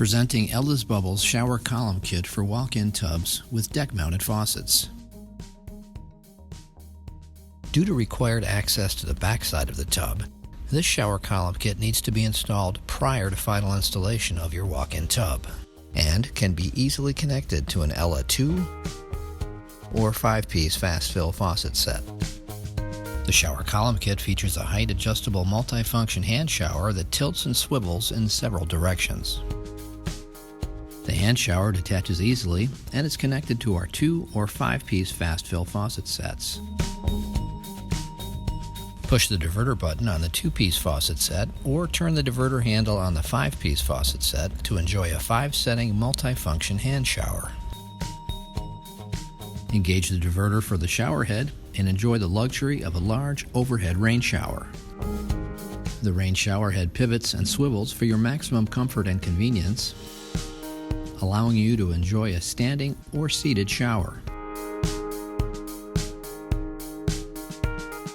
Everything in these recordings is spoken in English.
Presenting Ella's Bubbles Shower Column Kit for walk-in tubs with deck-mounted faucets. Due to required access to the backside of the tub, this shower column kit needs to be installed prior to final installation of your walk-in tub and can be easily connected to an Ella 2 or 5-piece fast fill faucet set. The shower column kit features a height-adjustable multifunction hand shower that tilts and swivels in several directions. The hand shower detaches easily and is connected to our 2 or 5-piece fast fill faucet sets. Push the diverter button on the 2-piece faucet set or turn the diverter handle on the 5-piece faucet set to enjoy a 5-setting multifunction hand shower. Engage the diverter for the shower head and enjoy the luxury of a large overhead rain shower. The rain shower head pivots and swivels for your maximum comfort and convenience, allowing you to enjoy a standing or seated shower.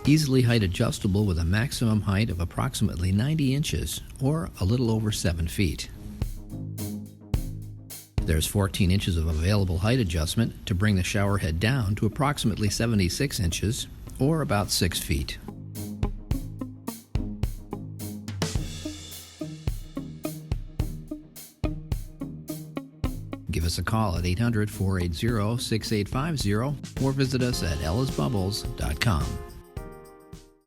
Easily height adjustable with a maximum height of approximately 90 inches or a little over 7 feet. There's 14 inches of available height adjustment to bring the shower head down to approximately 76 inches or about 6 feet. Give us a call at 800-480-6850 or visit us at ellasbubbles.com.